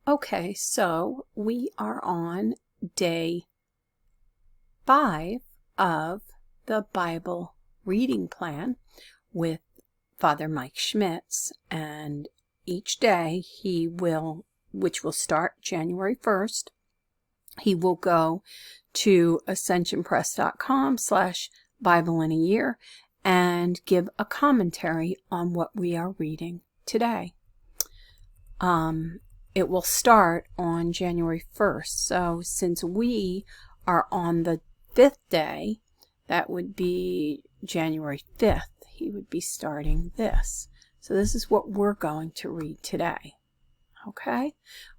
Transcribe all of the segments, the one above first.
Okay, so we are on day 5 of the Bible reading plan with Father Mike Schmidtz, and each day which will start January 1st, he will go to ascensionpress.com/Bible in a year and give a commentary on what we are reading today. It will start on January 1st. So since we are on the 5th day, that would be January 5th. He would be starting this. So this is what we're going to read today. Okay?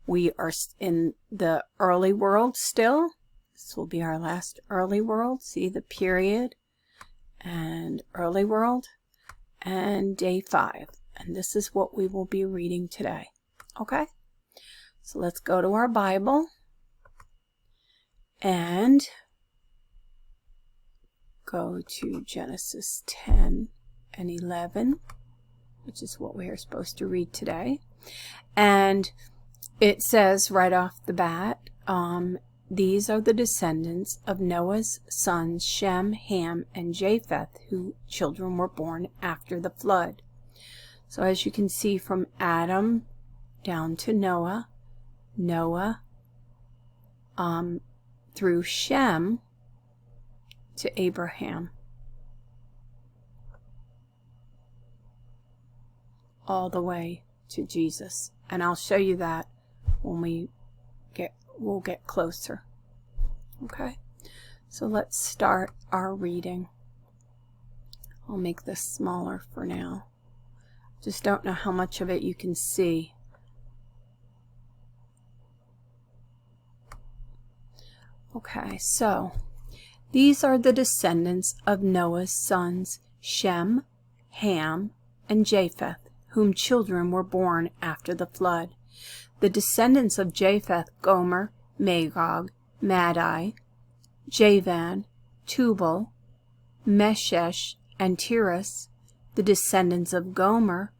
We are in the early world still. This will be our last early world. See the period and early world and day 5. And this is what we will be reading today. Okay? So let's go to our Bible and go to Genesis 10 and 11, which is what we are supposed to read today. And it says right off the bat, these are the descendants of Noah's sons Shem, Ham, and Japheth, whose children were born after the flood. So as you can see, from Adam down to Noah, through Shem to Abraham, all the way to Jesus. And I'll show you that when we'll get closer. Okay, so let's start our reading. I'll make this smaller for now. Just don't know how much of it you can see. Okay, so these are the descendants of Noah's sons, Shem, Ham, and Japheth, whom children were born after the flood. The descendants of Japheth: Gomer, Magog, Madai, Javan, Tubal, Meshesh, and Tiras. The descendants of Gomer: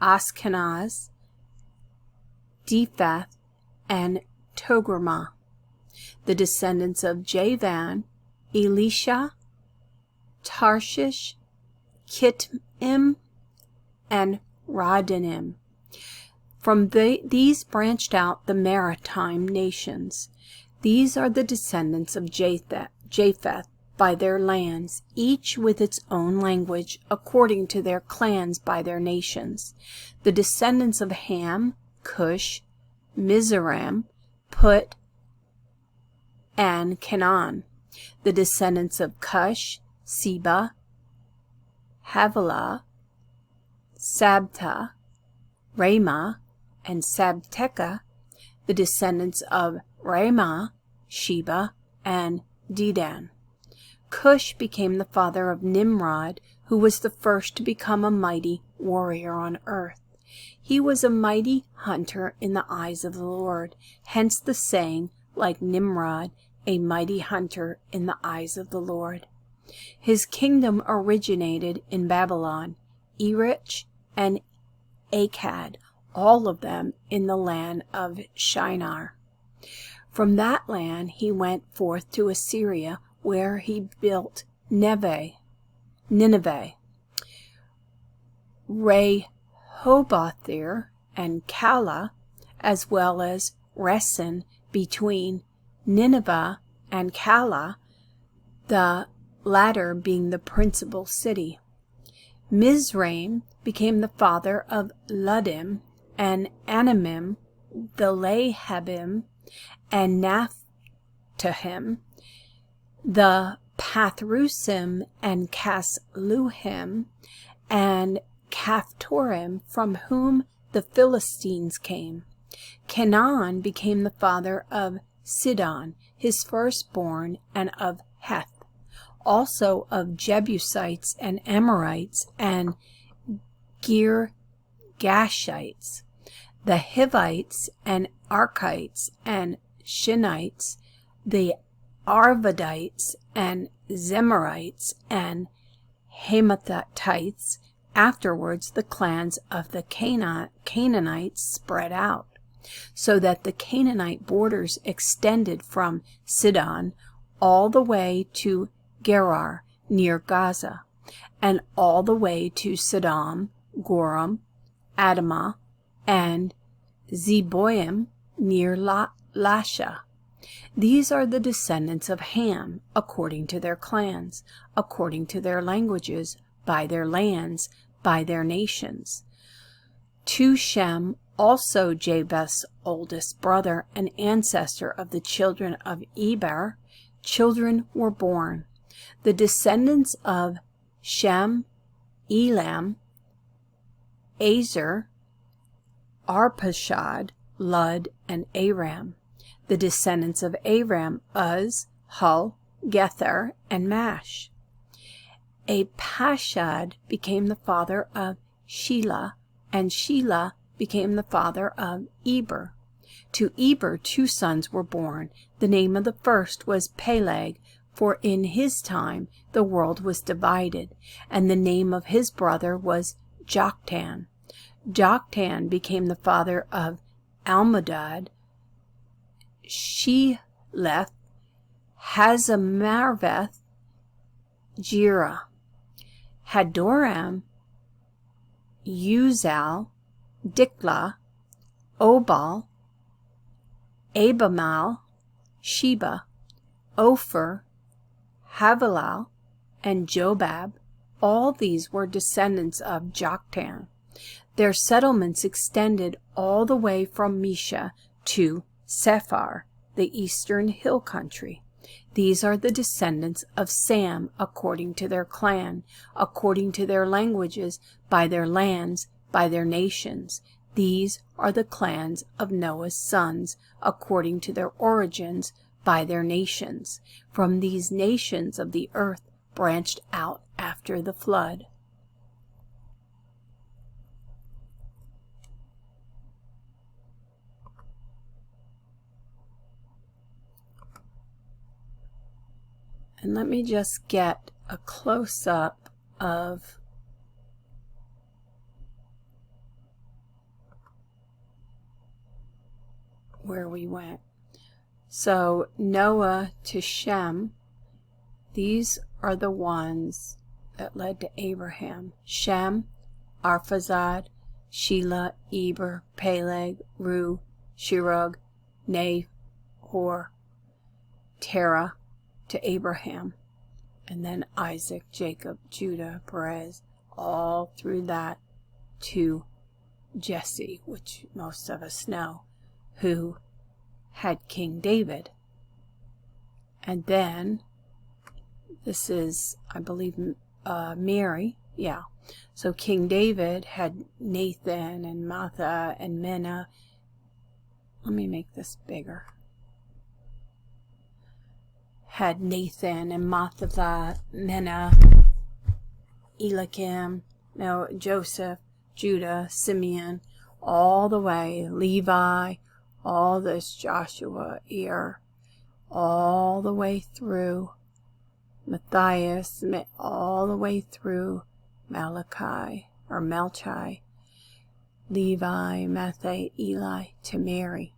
Ashkenaz, Diphath, and Togarmah. The descendants of Javan: Elisha, Tarshish, Kittim, and Rodanim. From these branched out the maritime nations. These are the descendants of Japheth by their lands, each with its own language, according to their clans by their nations. The descendants of Ham: Cush, Mizraim, Put, and Canaan. The descendants of Cush: Seba, Havilah, Sabta, Ramah, and Sabteca. The descendants of Ramah: Sheba and Dedan. Cush became the father of Nimrod, who was the first to become a mighty warrior on earth. He was a mighty hunter in the eyes of the Lord, hence the saying, like Nimrod, a mighty hunter in the eyes of the Lord. His kingdom originated in Babylon, Erech, and Akkad, all of them in the land of Shinar. From that land he went forth to Assyria, where he built Nineveh, Rehobothir, and Calah, as well as Resen between Nineveh and Calah, the latter being the principal city. Mizraim became the father of Ludim and Anamim, the Lahabim, and Naphtahim, the Pathrusim and Casluhim, and Caphtorim, from whom the Philistines came. Canaan became the father of Sidon, his firstborn, and of Heth, also of Jebusites and Amorites and Girgashites, the Hivites and Archites and Shinites, the Arvadites and Zemarites and Hamathites. Afterwards the clans of the Canaanites spread out. so that the Canaanite borders extended from Sidon all the way to Gerar near Gaza, and all the way to Sodom, Goram, Adamah, and Zeboim near Lasha. These are the descendants of Ham, according to their clans, according to their languages, by their lands, by their nations. To Shem, also Japheth's oldest brother and ancestor of the children of Eber, children were born. The descendants of Shem, Elam, Azer, Arpachshad, Lud, and Aram. The descendants of Aram, Uz, Hul, Gether, and Mash. Apashad became the father of Shelah, and Shelah became the father of Eber. To Eber 2 sons were born. The name of the first was Peleg, for in his time the world was divided, and the name of his brother was Joktan. Joktan became the father of Almodad, Sheleth, Hazamarveth, Jira, Hadoram, Uzal, Diklah, Obal, Abimal, Sheba, Ophir, Havilal, and Jobab. All these were descendants of Joktan. Their settlements extended all the way from Mesha to Sephar, the eastern hill country. These are the descendants of Sam, according to their clan, according to their languages, by their lands, by their nations. These are the clans of Noah's sons, according to their origins, by their nations. From these nations of the earth branched out after the flood. And let me just get a close-up of where we went. So Noah to Shem, these are the ones that led to Abraham. Shem, Arphaxad, Shelah, Eber, Peleg, Ru, Shirug, Nahor, Terah, to Abraham, and then Isaac, Jacob, Judah, Perez, all through that to Jesse, which most of us know, who had King David. And then this is, I believe, Mary. Yeah. So King David had Nathan and Martha and Menah. Let me make this bigger. Had Nathan and Mathatha, Menah, Eliakim, Joseph, Judah, Simeon, all the way, Levi, all this, Joshua, all the way through Matthias, all the way through Malachi, or Melchi, Levi, Matthew, Eli, to Mary.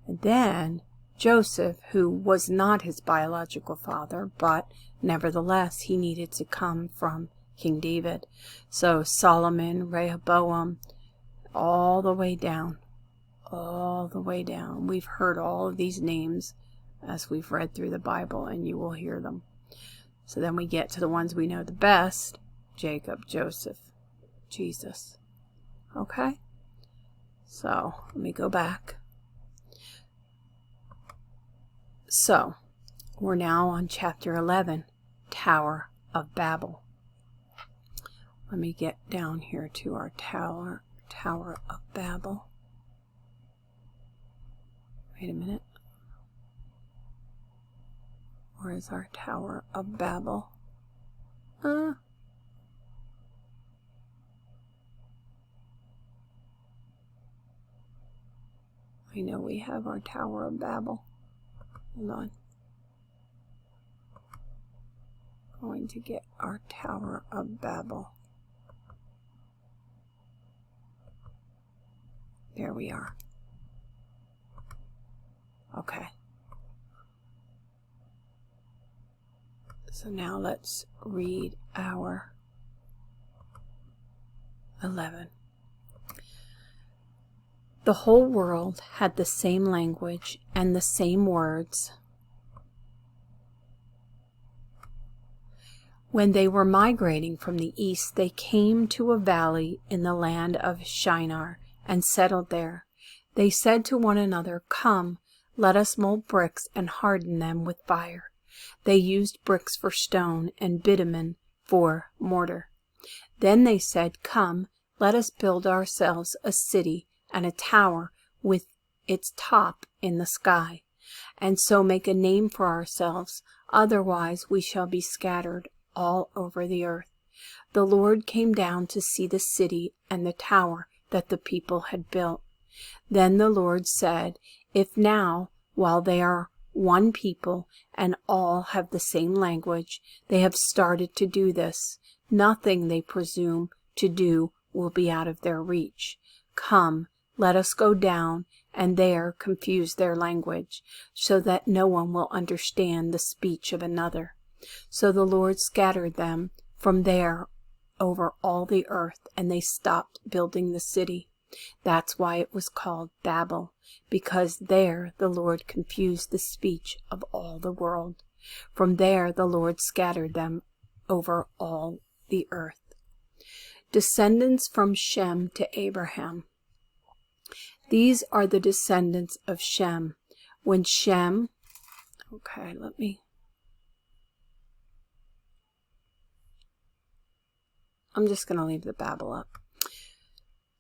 And then Joseph, who was not his biological father, but nevertheless he needed to come from King David. So Solomon, Rehoboam, all the way down. All the way down. We've heard all of these names as we've read through the Bible, and you will hear them. So then we get to the ones we know the best: Jacob, Joseph, Jesus. Okay? So let me go back. So, we're now on chapter 11, Tower of Babel. Let me get down here to our Tower of Babel. Wait a minute. Where is our Tower of Babel? I know we have our Tower of Babel. Hold on. Going to get our Tower of Babel. There we are. Okay. So now let's read our 11. The whole world had the same language and the same words. When they were migrating from the east, they came to a valley in the land of Shinar and settled there. They said to one another, "Come, let us mold bricks and harden them with fire." They used bricks for stone and bitumen for mortar. Then they said, "Come, let us build ourselves a city and a tower with its top in the sky, and so make a name for ourselves, otherwise we shall be scattered all over the earth." The Lord came down to see the city and the tower that the people had built. Then the Lord said, "If now, while they are one people and all have the same language, they have started to do this, nothing they presume to do will be out of their reach. Come, let us go down and there confuse their language, so that no one will understand the speech of another." So the Lord scattered them from there over all the earth, and they stopped building the city. That's why it was called Babel, because there the Lord confused the speech of all the world. From there the Lord scattered them over all the earth. Descendants from Shem to Abraham. These are the descendants of Shem. When Shem, I'm just going to leave the Babel up.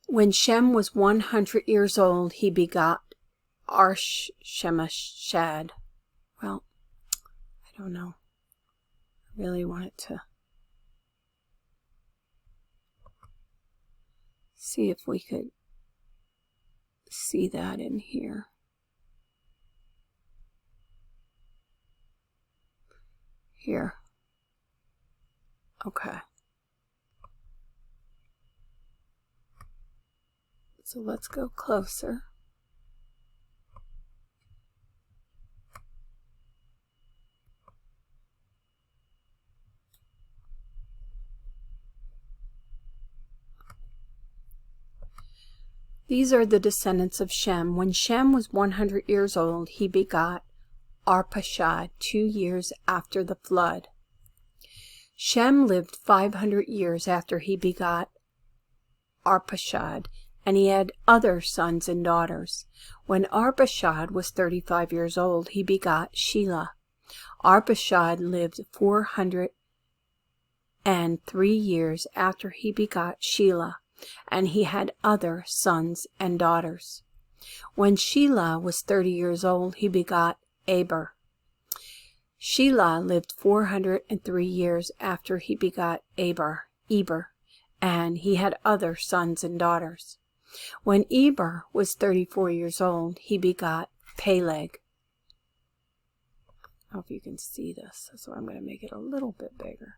When Shem was 100 years old, he begot Arshemashad. Well, I don't know. I really wanted to see if we could see that in here. Here. Okay. So let's go closer. These are the descendants of Shem. When Shem was 100 years old, he begot Arpachshad 2 years after the flood. Shem lived 500 years after he begot Arpachshad, and he had other sons and daughters. When Arpachshad was 35 years old, he begot Shelah. Arpachshad lived 403 years after he begot Shelah, and he had other sons and daughters. When Shelah was 30 years old, he begot Eber. Shelah lived 403 years after he begot Eber, and he had other sons and daughters. When Eber was 34 years old, he begot Peleg. I don't know if you can see this, so I'm going to make it a little bit bigger.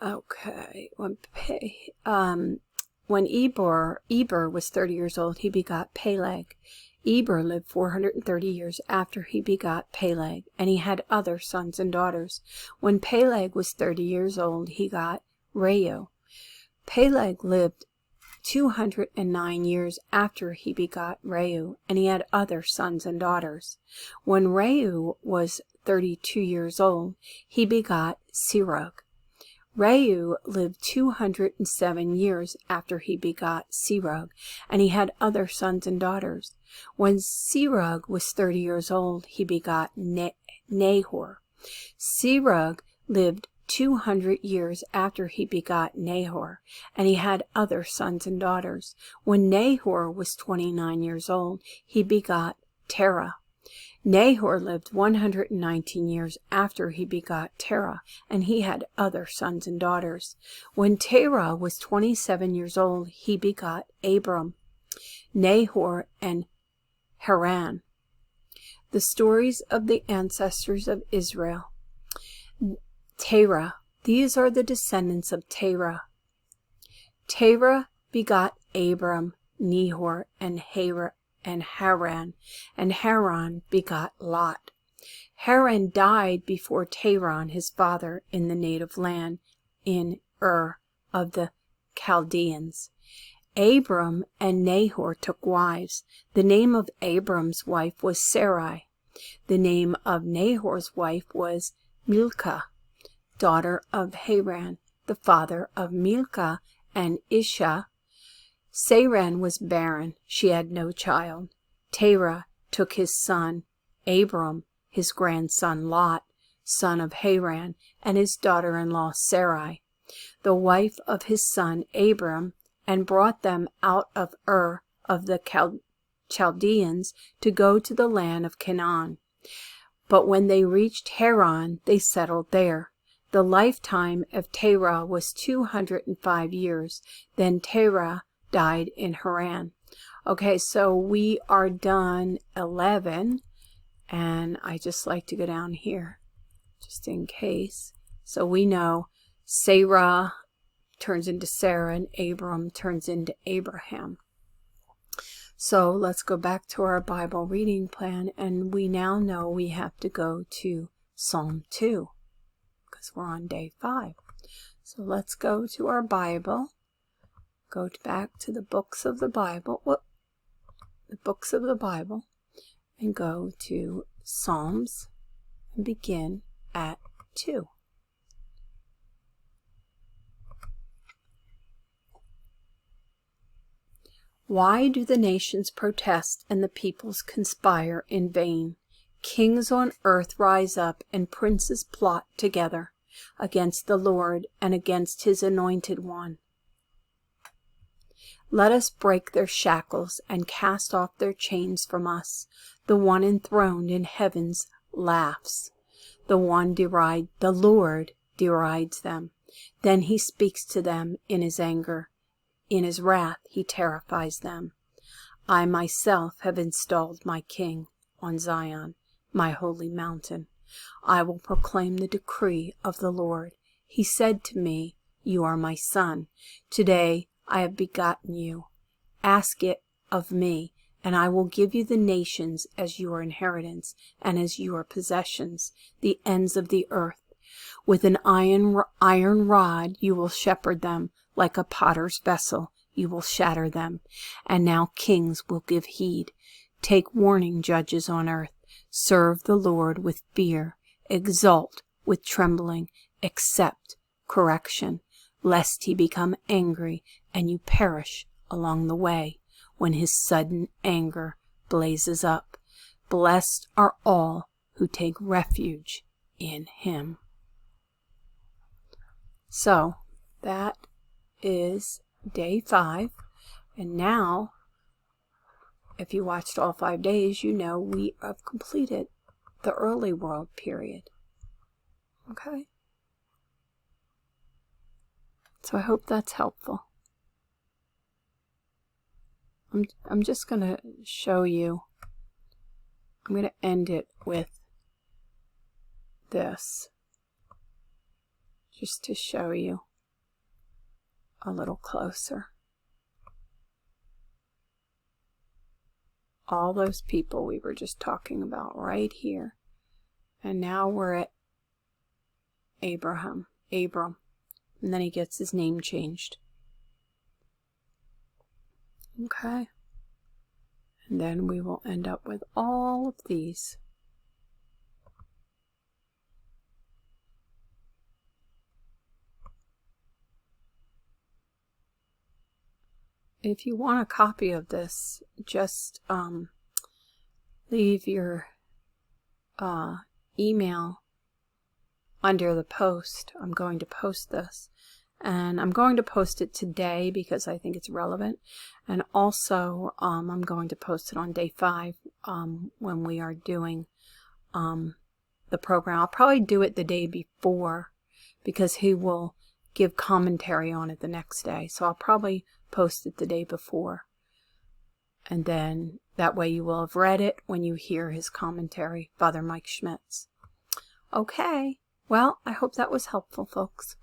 Okay, when Eber was 30 years old, he begot Peleg. Eber lived 430 years after he begot Peleg, and he had other sons and daughters. When Peleg was 30 years old, he got Reu. Peleg lived 209 years after he begot Reu, and he had other sons and daughters. When Reu was 32 years old, he begot Serug. Reu lived 207 years after he begot Serug, and he had other sons and daughters. When Serug was 30 years old, he begot Nahor. Serug lived 200 years after he begot Nahor, and he had other sons and daughters. When Nahor was 29 years old, he begot Terah. Nahor lived 119 years after he begot Terah, and he had other sons and daughters. When Terah was 27 years old, he begot Abram, Nahor, and Haran. The stories of the ancestors of Israel. Terah These are the descendants of Terah. Terah begot Abram, Nahor, and Haran, and Haran begot Lot. Haran died before Terah his father in the native land in Ur of the Chaldeans. Abram and Nahor took wives. The name of Abram's wife was Sarai. The name of Nahor's wife was Milcah, daughter of Haran, the father of Milcah and Isha. Sarai was barren. She had no child. Terah took his son Abram, his grandson Lot, son of Haran, and his daughter-in-law Sarai, the wife of his son Abram, and brought them out of Ur of the Chaldeans to go to the land of Canaan. But when they reached Haran, they settled there. The lifetime of Terah was 205 years. Then Terah died in Haran. Okay, so we are done 11, and I just like to go down here just in case. So we know Sarah turns into Sarah and Abram turns into Abraham. So let's go back to our Bible reading plan, and we now know we have to go to Psalm 2 because we're on day 5. So let's go to our Bible, go back to the books of the Bible, and go to Psalms and begin at 2. Why do the nations protest and the peoples conspire in vain? Kings on earth rise up and princes plot together against the Lord and against his anointed one. Let us break their shackles and cast off their chains from us. The one enthroned in heavens laughs. The Lord derides them. Then he speaks to them in his anger. In his wrath he terrifies them. I myself have installed my king on Zion, my holy mountain. I will proclaim the decree of the Lord. He said to me, "You are my son. Today I have begotten you. Ask it of me, and I will give you the nations as your inheritance and as your possessions, the ends of the earth. With an iron rod you will shepherd them, like a potter's vessel you will shatter them. And now kings will give heed. Take warning, judges on earth. Serve the Lord with fear. Exult with trembling. Accept correction, lest he become angry and you perish along the way when his sudden anger blazes up. Blessed are all who take refuge in him." So that is day 5. And now, if you watched all 5 days, you know we have completed the early world period. Okay? So I hope that's helpful. I'm just going to show you. I'm going to end it with this, just to show you a little closer. All those people we were just talking about right here. And now we're at Abram. And then he gets his name changed. Okay. And then we will end up with all of these. If you want a copy of this, just leave your email under the post. I'm going to post this. And I'm going to post it today because I think it's relevant. And also, I'm going to post it on day 5 when we are doing the program. I'll probably do it the day before because he will give commentary on it the next day. So I'll probably post it the day before. And then that way you will have read it when you hear his commentary, Father Mike Schmidtz. Okay. Well, I hope that was helpful, folks.